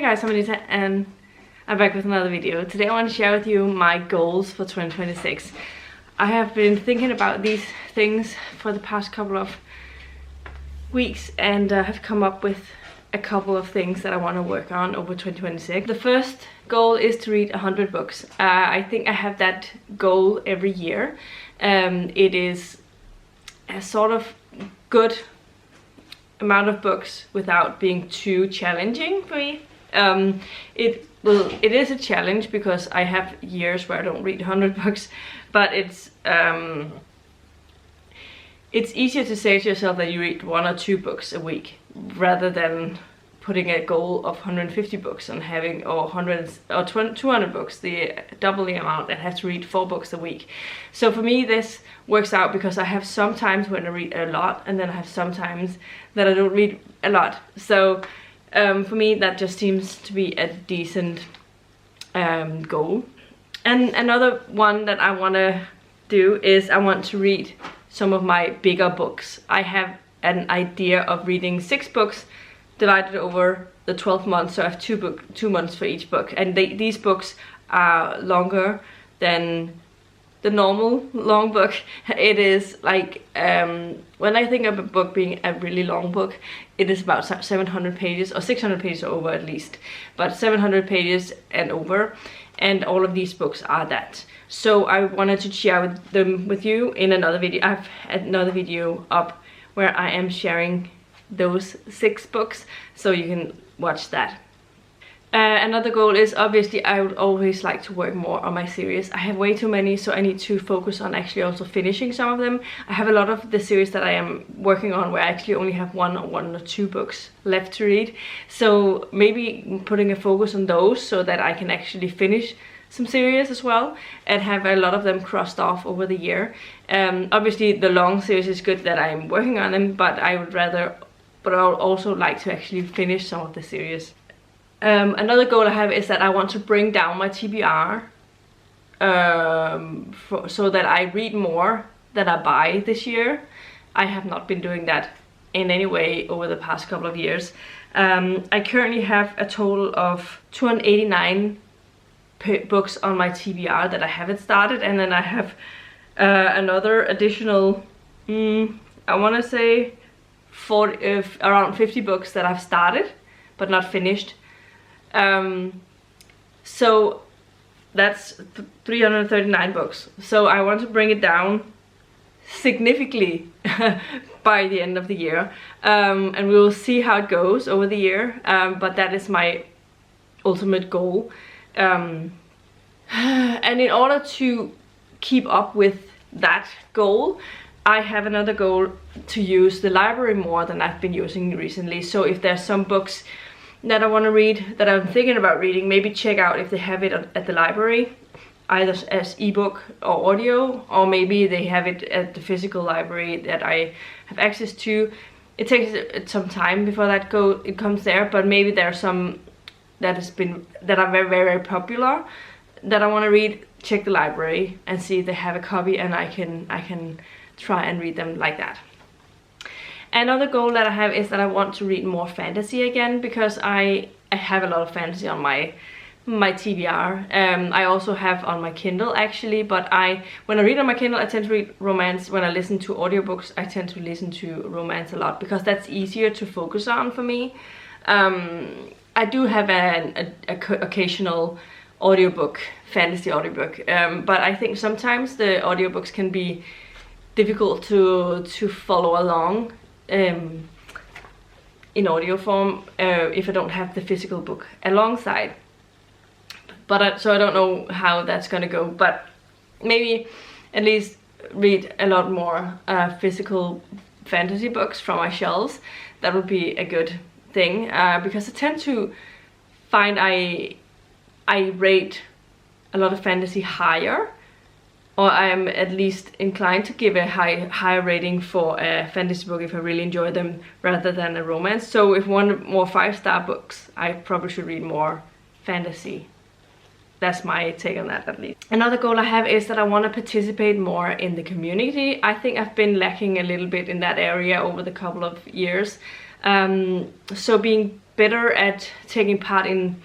guys, I'm Anita and I'm back with another video. Today I want to share with you my goals for 2026. I have been thinking about these things for the past couple of weeks and have come up with a couple of things that I want to work on over 2026. The first goal is to read 100 books. I think I have that goal every year. It is a sort of good amount of books without being too challenging for me. It is a challenge because I have years where I don't read 100 books, but it's easier to say to yourself that you read 1 or 2 books a week rather than putting a goal of 150 books and having 200 books, the double the amount, and have to read 4 books a week. So for me this works out because I have some times when I read a lot and then I have some times that I don't read a lot. So for me that just seems to be a decent goal. And another one that I want to do is I want to read some of my bigger books. I have an idea of reading 6 books divided over the 12 months, so I have 2 months for each book, and these books are longer than the normal long book. It is like when I think of a book being a really long book, it is about 700 pages or 600 pages or over at least, but 700 pages and over, and all of these books are that. So I wanted to share them with you in another video. I have another video up where I am sharing those 6 books, so you can watch that. Another goal is obviously I would always like to work more on my series. I have way too many, so I need to focus on actually also finishing some of them. I have a lot of the series that I am working on where I actually only have 1 or 2 books left to read, so maybe putting a focus on those so that I can actually finish some series as well and have a lot of them crossed off over the year. Obviously the long series is good that I'm working on them, but I would also like to actually finish some of the series. Another goal I have is that I want to bring down my TBR so that I read more than I buy this year. I have not been doing that in any way over the past couple of years. I currently have a total of 289 books on my TBR that I haven't started, and then I have another additional I want to say around 50 books that I've started but not finished. So that's 339 books. So I want to bring it down significantly by the end of the year, and we will see how it goes over the year, but that is my ultimate goal. And in order to keep up with that goal, I have another goal to use the library more than I've been using recently. So if there's some books that I want to read, that I'm thinking about reading, maybe check out if they have it at the library, either as ebook or audio, or maybe they have it at the physical library that I have access to. It takes some time before it comes there, but maybe there are some that are very, very popular that I want to read. Check the library and see if they have a copy, and I can try and read them like that. Another goal that I have is that I want to read more fantasy again, because I have a lot of fantasy on my TBR. I also have on my Kindle actually, but when I read on my Kindle I tend to read romance. When I listen to audiobooks I tend to listen to romance a lot because that's easier to focus on for me. I do have an occasional audiobook, fantasy audiobook, but I think sometimes the audiobooks can be difficult to follow along in audio form if I don't have the physical book alongside. But so I don't know how that's gonna go, but maybe at least read a lot more physical fantasy books from my shelves. That would be a good thing, because I tend to find I rate a lot of fantasy higher, or I am at least inclined to give a higher rating for a fantasy book if I really enjoy them rather than a romance. So if I want more 5-star books, I probably should read more fantasy. That's my take on that, at least. Another goal I have is that I want to participate more in the community. I think I've been lacking a little bit in that area over the couple of years. So being better at taking part in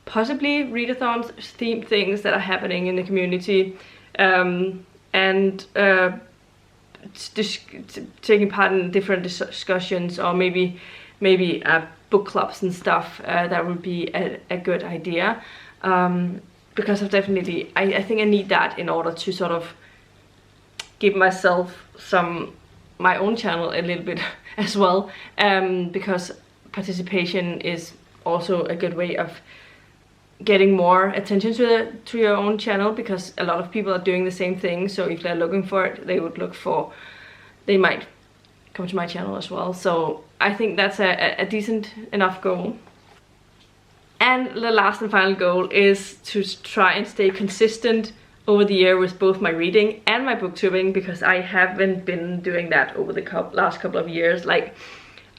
possibly readathons, themed things that are happening in the community, and taking part in different discussions, or maybe book clubs and stuff. That would be a good idea, because I've definitely, I think I need that in order to sort of give myself my own channel a little bit as well, because participation is also a good way of getting more attention to your own channel, because a lot of people are doing the same thing. So if they're looking for it, they might come to my channel as well. So I think that's a decent enough goal. And the last and final goal is to try and stay consistent over the year with both my reading and my booktubing, because I haven't been doing that over the last couple of years. Like,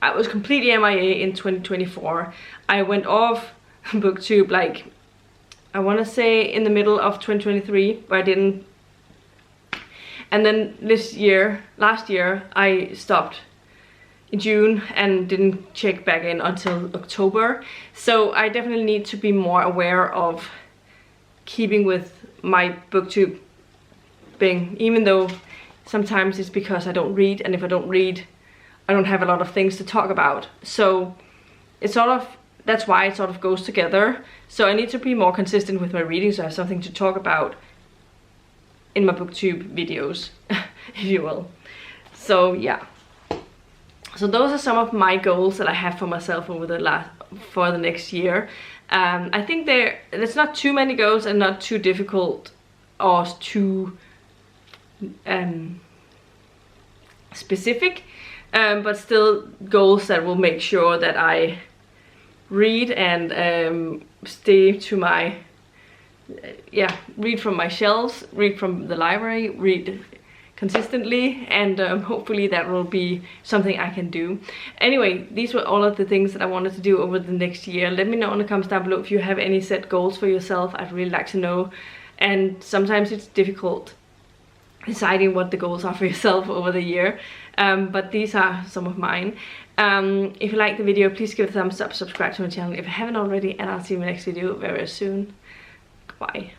I was completely MIA in 2024. I went off booktube, like, I want to say in the middle of 2023, where I didn't. And then last year, I stopped in June and didn't check back in until October. So I definitely need to be more aware of keeping with my booktube thing, even though sometimes it's because I don't read, and if I don't read, I don't have a lot of things to talk about. So it's sort of, that's why it sort of goes together. So I need to be more consistent with my reading, so I have something to talk about in my booktube videos, if you will. So yeah, so those are some of my goals that I have for myself for the next year. I think there's not too many goals and not too difficult or too specific, but still goals that will make sure that I read and stay to my read from my shelves, read from the library, read consistently, and hopefully that will be something I can do. Anyway, these were all of the things that I wanted to do over the next year. Let me know in the comments down below if you have any set goals for yourself. I'd really like to know. And sometimes it's difficult deciding what the goals are for yourself over the year, but these are some of mine. If you like the video, please give it a thumbs up, subscribe to my channel if you haven't already, and I'll see you in my next video very soon. Goodbye.